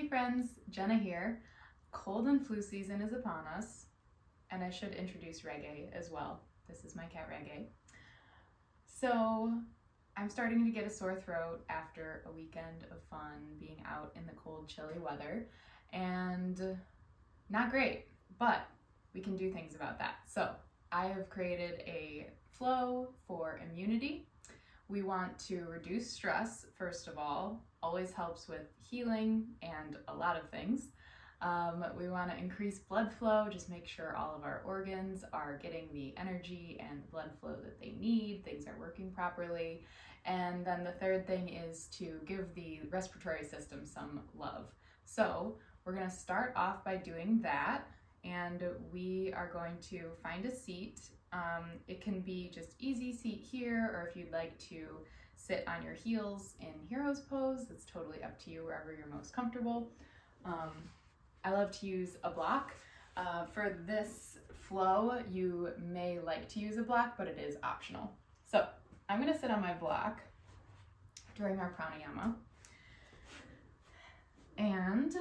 Hey friends, Jenna here. Cold and flu season is upon us, and I should introduce Reggae as well. This is my cat Reggae. So I'm starting to get a sore throat after a weekend of fun being out in the cold, chilly weather, and not great, but we can do things about that. So I have created a flow for immunity. We want to reduce stress, first of all, always helps with healing and a lot of things. We want to increase blood flow, just make sure all of our organs are getting the energy and blood flow that they need, things are working properly. And then the third thing is to give the respiratory system some love. So we're going to start off by doing that, and we are going to find a seat. It can be just easy seat here, or if you'd like to sit on your heels in hero's pose, it's totally up to you, wherever you're most comfortable. I love to use a block. For this flow, you may like to use a block, but it is optional. So I'm gonna sit on my block during our pranayama. And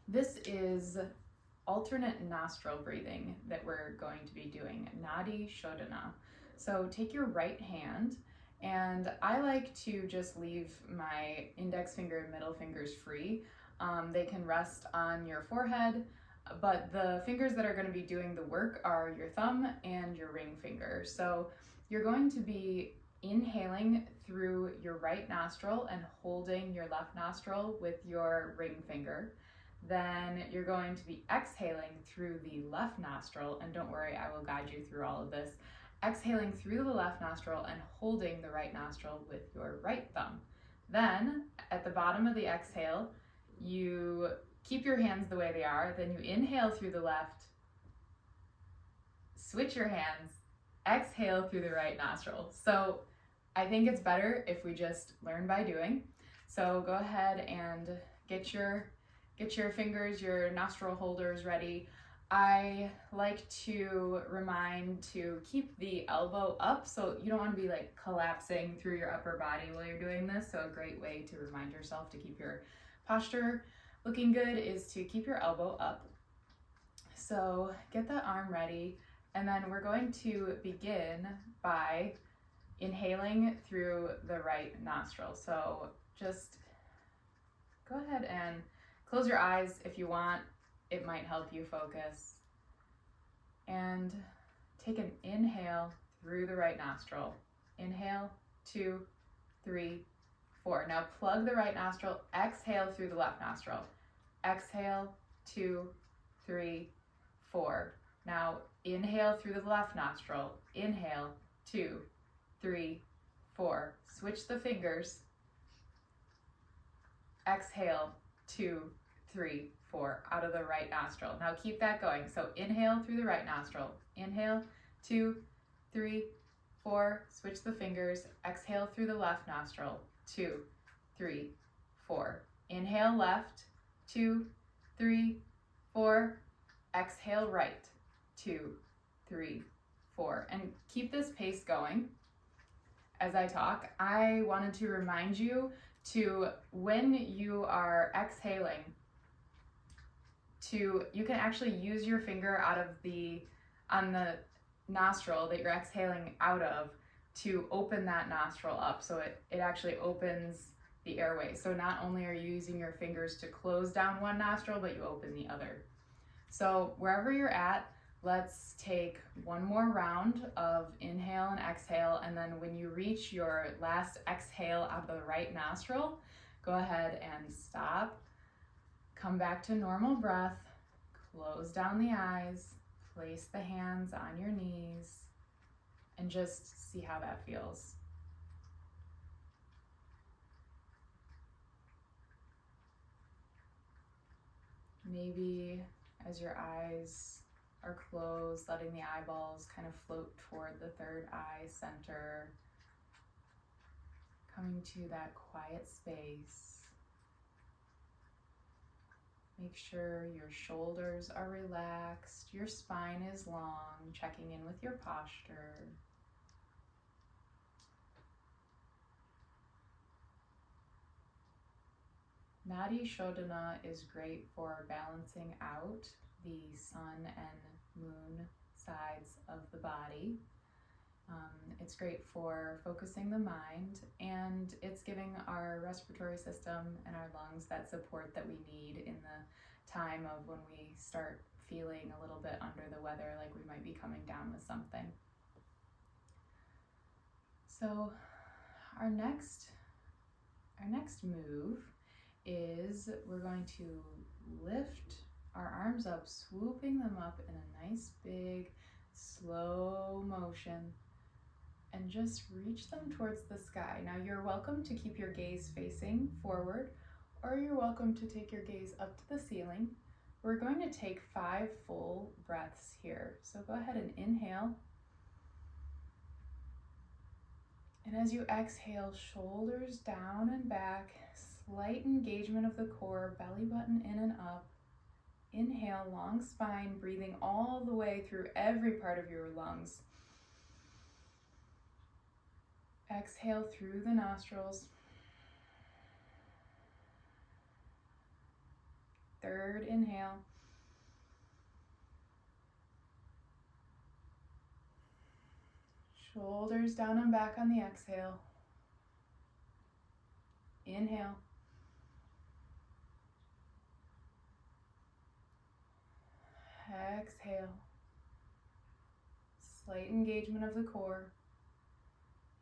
this is alternate nostril breathing that we're going to be doing, nadi shodhana. So take your right hand, and I like to just leave my index finger and middle fingers free. They can rest on your forehead, but the fingers that are going to be doing the work are your thumb and your ring finger. So you're going to be inhaling through your right nostril and holding your left nostril with your ring finger. Then you're going to be exhaling through the left nostril, and don't worry, I will guide you through all of this. Exhaling through the left nostril and holding the right nostril with your right thumb. Then, at the bottom of the exhale, you keep your hands the way they are, then you inhale through the left, switch your hands, exhale through the right nostril. So I think it's better if we just learn by doing. So go ahead and get your fingers, your nostril holders ready. I like to remind to keep the elbow up, so you don't want to be like collapsing through your upper body while you're doing this. So a great way to remind yourself to keep your posture looking good is to keep your elbow up. So get the arm ready, and then we're going to begin by inhaling through the right nostril. So just go ahead and close your eyes if you want. It might help you focus. And take an inhale through the right nostril. Inhale, 2, 3, 4. Now plug the right nostril, exhale through the left nostril. Exhale, 2, 3, 4. Now inhale through the left nostril. Inhale, 2, 3, 4. Switch the fingers. Exhale, 2, 3, 4, out of the right nostril. Now keep that going. So inhale through the right nostril. Inhale, 2, 3, 4. Switch the fingers. Exhale through the left nostril. 2, 3, 4. Inhale left. 2, 3, 4. Exhale right. 2, 3, 4. And keep this pace going. As I talk, I wanted to remind you to, when you are exhaling, you can actually use your finger on the nostril that you're exhaling out of to open that nostril up, so it actually opens the airway. So not only are you using your fingers to close down one nostril, but you open the other. So wherever you're at, let's take one more round of inhale and exhale, and then when you reach your last exhale out of the right nostril, go ahead and stop. Come back to normal breath, close down the eyes, place the hands on your knees, and just see how that feels. Maybe as your eyes are closed, letting the eyeballs kind of float toward the third eye center, coming to that quiet space. Make sure your shoulders are relaxed, your spine is long, checking in with your posture. Nadi Shodhana is great for balancing out the sun and moon sides of the body. It's great for focusing the mind, and it's giving our respiratory system and our lungs that support that we need in the time of when we start feeling a little bit under the weather, like we might be coming down with something. So our next move is we're going to lift our arms up, swooping them up in a nice big slow motion, and just reach them towards the sky. Now you're welcome to keep your gaze facing forward, or you're welcome to take your gaze up to the ceiling. We're going to take 5 full breaths here. So go ahead and inhale. And as you exhale, shoulders down and back, slight engagement of the core, belly button in and up. Inhale, long spine, breathing all the way through every part of your lungs. Exhale through the nostrils. Third inhale. Shoulders down and back on the exhale. Inhale. Exhale. Slight engagement of the core.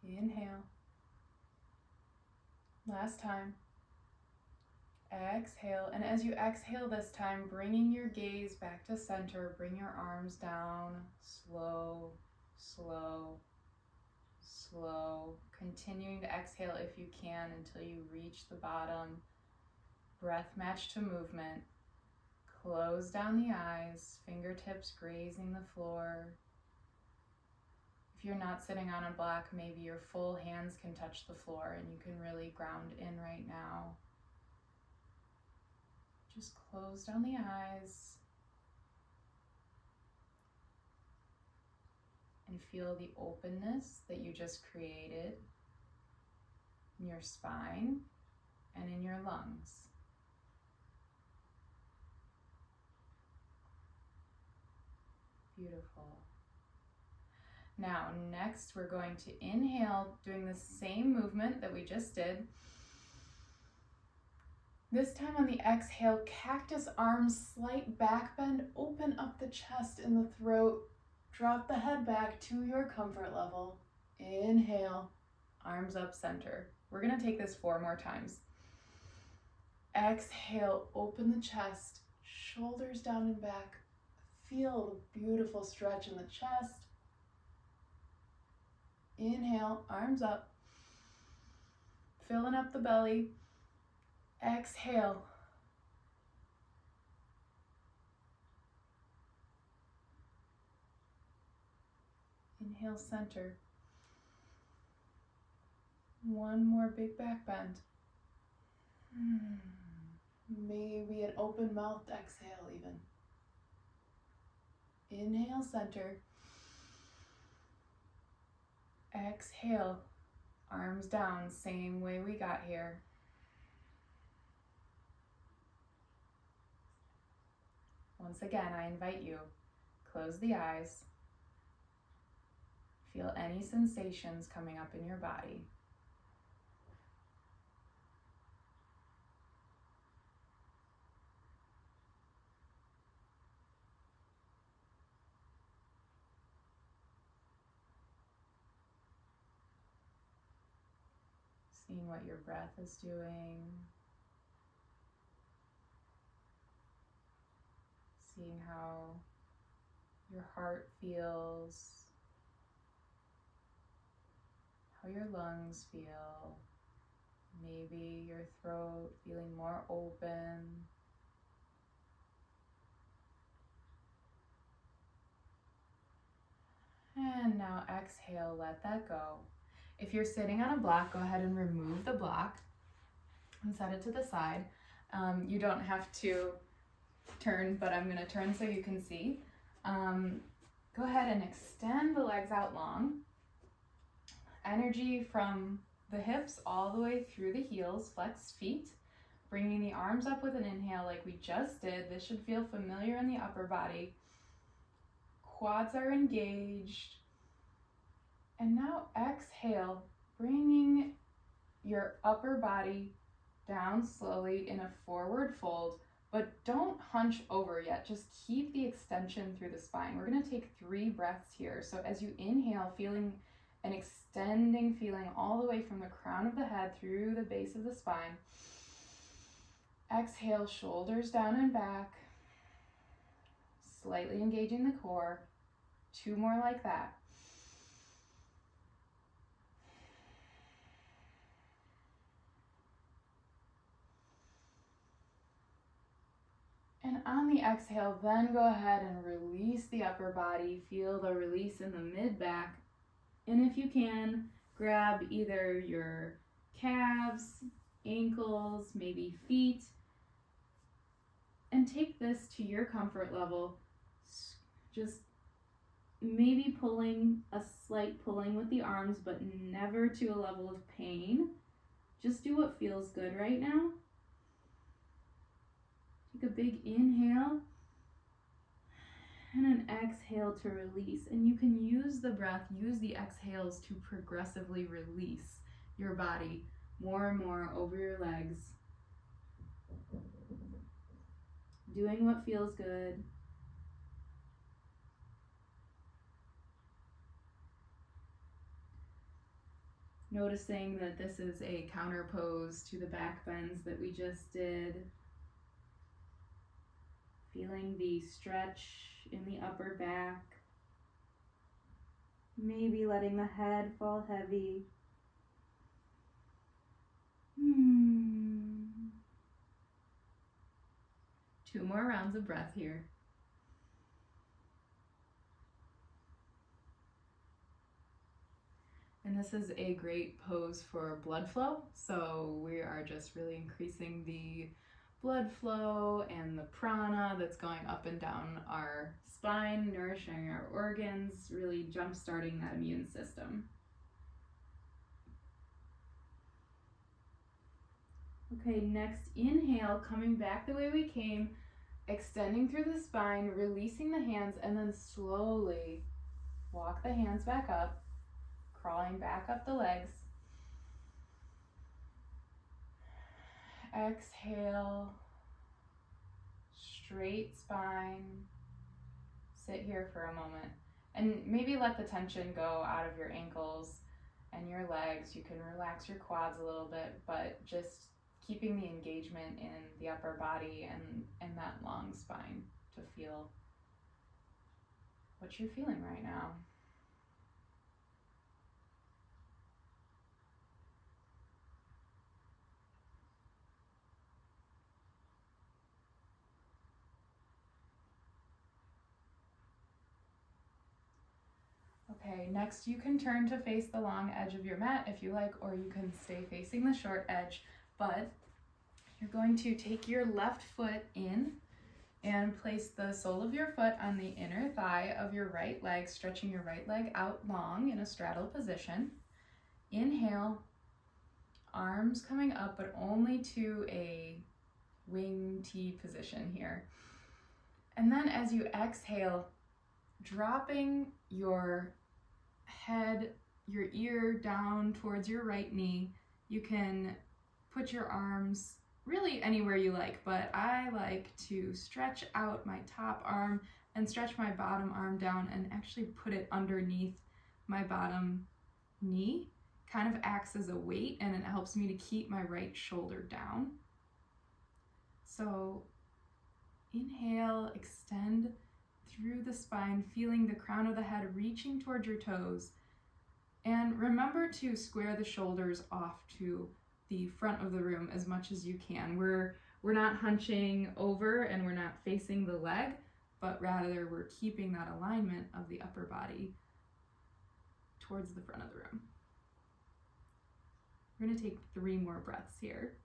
Inhale. Last time. Exhale. And as you exhale this time, bringing your gaze back to center, bring your arms down. Slow, slow, slow. Continuing to exhale if you can until you reach the bottom. Breath match to movement. Close down the eyes, fingertips grazing the floor. If you're not sitting on a block, maybe your full hands can touch the floor and you can really ground in right now. Just close down the eyes and feel the openness that you just created in your spine and in your lungs. Beautiful. Now, next we're going to inhale, doing the same movement that we just did. This time on the exhale, cactus arms, slight back bend, open up the chest and the throat. Drop the head back to your comfort level. Inhale, arms up center. We're going to take this 4 more times. Exhale, open the chest, shoulders down and back. Feel the beautiful stretch in the chest. Inhale, arms up, filling up the belly. Exhale. Inhale, center. 1 more big back bend. Maybe an open mouthed exhale even. Inhale, center. Exhale, arms down, same way we got here. Once again, I invite you, close the eyes. Feel any sensations coming up in your body. Seeing what your breath is doing. Seeing how your heart feels, how your lungs feel, maybe your throat feeling more open. And now exhale, let that go. If you're sitting on a block, go ahead and remove the block and set it to the side. You don't have to turn, but I'm going to turn so you can see. Go ahead and extend the legs out long. Energy from the hips all the way through the heels, flex feet. Bringing the arms up with an inhale like we just did. This should feel familiar in the upper body. Quads are engaged. And now exhale, bringing your upper body down slowly in a forward fold, but don't hunch over yet. Just keep the extension through the spine. We're going to take 3 breaths here. So as you inhale, feeling an extending feeling all the way from the crown of the head through the base of the spine. Exhale, shoulders down and back, slightly engaging the core. 2 more like that. And on the exhale, then go ahead and release the upper body. Feel the release in the mid-back. And if you can, grab either your calves, ankles, maybe feet, and take this to your comfort level. Just maybe pulling, a slight pulling with the arms, but never to a level of pain. Just do what feels good right now. Take a big inhale and an exhale to release. And you can use the breath, use the exhales to progressively release your body more and more over your legs. Doing what feels good. Noticing that this is a counter pose to the back bends that we just did. Feeling the stretch in the upper back. Maybe letting the head fall heavy. 2 more rounds of breath here. And this is a great pose for blood flow. So we are just really increasing the blood flow and the prana that's going up and down our spine, nourishing our organs, really jump-starting that immune system. Okay, next inhale, coming back the way we came, extending through the spine, releasing the hands, and then slowly walk the hands back up, crawling back up the legs. Exhale, straight spine. Sit here for a moment and maybe let the tension go out of your ankles and your legs. You can relax your quads a little bit, but just keeping the engagement in the upper body and that long spine to feel what you're feeling right now. Okay, next you can turn to face the long edge of your mat if you like, or you can stay facing the short edge, but you're going to take your left foot in and place the sole of your foot on the inner thigh of your right leg, stretching your right leg out long in a straddle position. Inhale, arms coming up, but only to a wing T position here. And then as you exhale, dropping your head, your ear down towards your right knee. You can put your arms really anywhere you like, but I like to stretch out my top arm and stretch my bottom arm down and actually put it underneath my bottom knee. Kind of acts as a weight and it helps me to keep my right shoulder down. So inhale, extend through the spine, feeling the crown of the head reaching towards your toes. And remember to square the shoulders off to the front of the room as much as you can. We're not hunching over and we're not facing the leg, but rather we're keeping that alignment of the upper body towards the front of the room. We're going to take 3 more breaths here.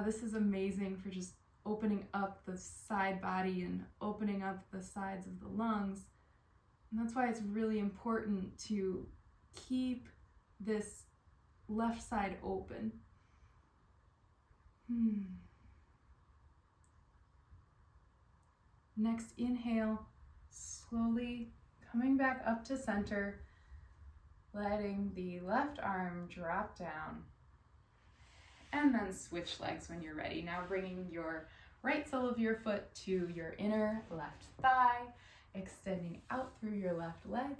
This is amazing for just opening up the side body and opening up the sides of the lungs. And that's why it's really important to keep this left side open. Next, inhale, slowly coming back up to center, letting the left arm drop down. And then switch legs when you're ready. Now bringing your right sole of your foot to your inner left thigh, extending out through your left leg.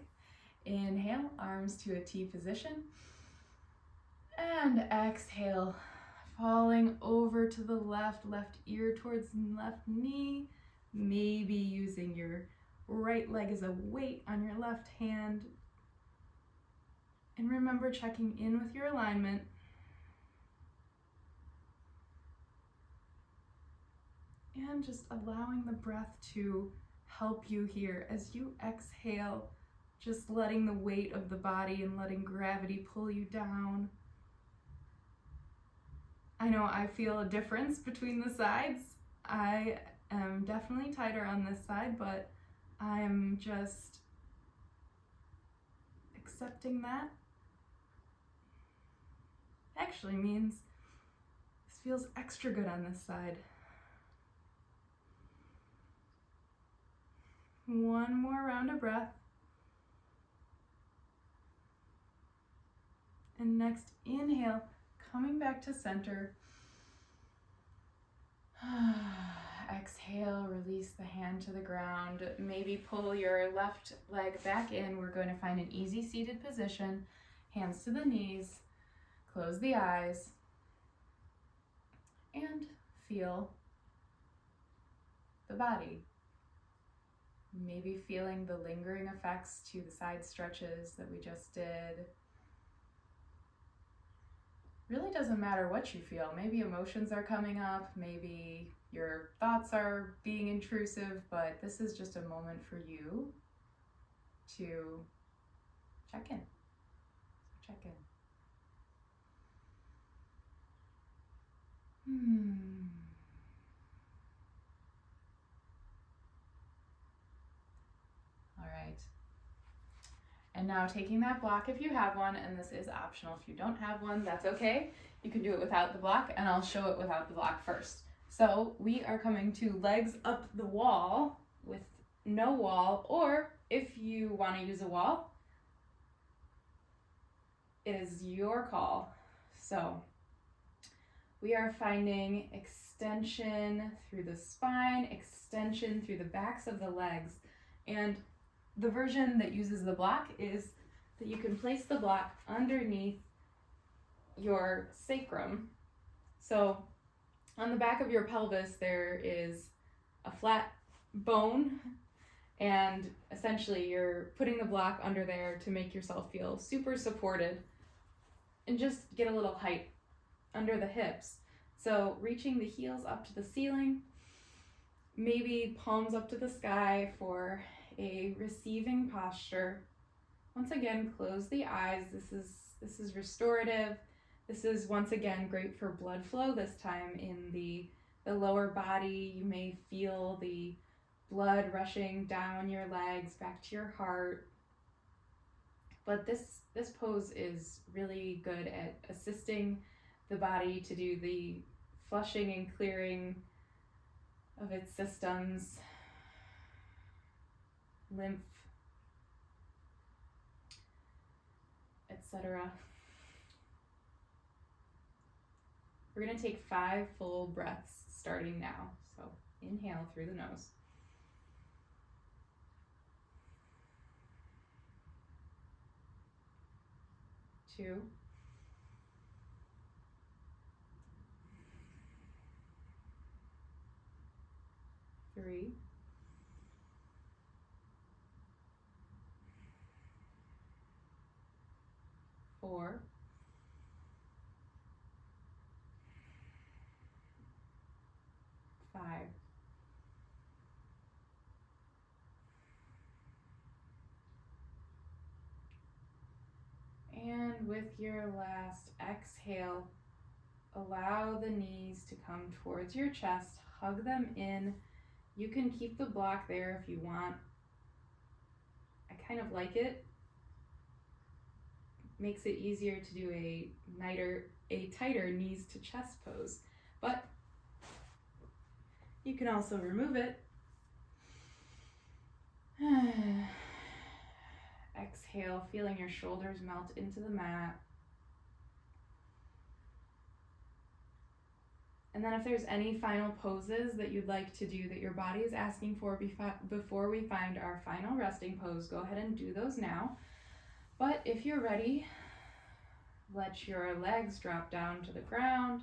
Inhale, arms to a T position. And exhale, falling over to the left ear towards left knee. Maybe using your right leg as a weight on your left hand. And remember checking in with your alignment. And just allowing the breath to help you here as you exhale, just letting the weight of the body and letting gravity pull you down. I know I feel a difference between the sides. I am definitely tighter on this side, but I'm just accepting that. Actually means this feels extra good on this side. One more round of breath. And next, inhale, coming back to center. Exhale, release the hand to the ground. Maybe pull your left leg back in. We're going to find an easy seated position. Hands to the knees. Close the eyes. And feel the body. Maybe feeling the lingering effects to the side stretches that we just did. Really doesn't matter what you feel. Maybe emotions are coming up, maybe your thoughts are being intrusive, but this is just a moment for you to check in. Check in. All right. And now taking that block if you have one, and this is optional if you don't have one, that's okay. You can do it without the block, and I'll show it without the block first. So we are coming to legs up the wall with no wall, or if you want to use a wall, it is your call. So we are finding extension through the spine, extension through the backs of the legs, and the version that uses the block is that you can place the block underneath your sacrum. So on the back of your pelvis, there is a flat bone, and essentially you're putting the block under there to make yourself feel super supported and just get a little height under the hips. So reaching the heels up to the ceiling, maybe palms up to the sky for a receiving posture. Once again, close the eyes. This is restorative. This is once again great for blood flow, this time in the lower body. You may feel the blood rushing down your legs back to your heart. But this pose is really good at assisting the body to do the flushing and clearing of its systems, lymph, etc. We're going to take 5 full breaths starting now. So inhale through the nose. 2, 3, 4, 5. And with your last exhale, allow the knees to come towards your chest, hug them in. You can keep the block there if you want. I kind of like it. Makes it easier to do a tighter knees to chest pose. but you can also remove it. Exhale, feeling your shoulders melt into the mat. And then if there's any final poses that you'd like to do that your body is asking for before we find our final resting pose, go ahead and do those now. But if you're ready, let your legs drop down to the ground,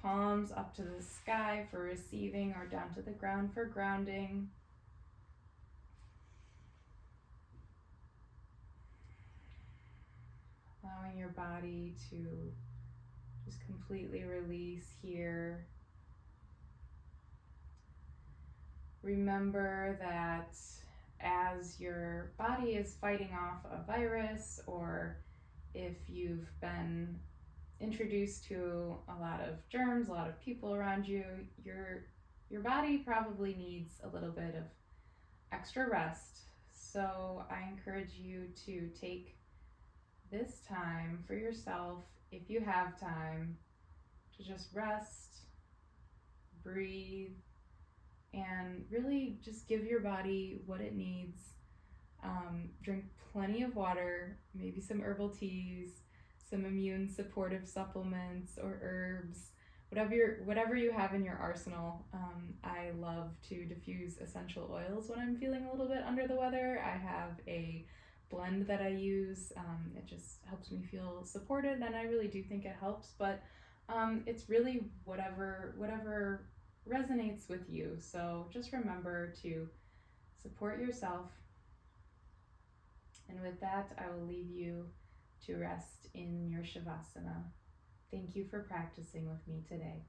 palms up to the sky for receiving or down to the ground for grounding. Allowing your body to just completely release here. Remember that as your body is fighting off a virus, or if you've been introduced to a lot of germs, a lot of people around you, your body probably needs a little bit of extra rest. So I encourage you to take this time for yourself, if you have time, to just rest, breathe, and really just give your body what it needs. Drink plenty of water, maybe some herbal teas, some immune supportive supplements or herbs, whatever you have in your arsenal. I love to diffuse essential oils when I'm feeling a little bit under the weather. I have a blend that I use. It just helps me feel supported, and I really do think it helps, but it's really whatever resonates with you. So just remember to support yourself. And with that, I will leave you to rest in your Shavasana. Thank you for practicing with me today.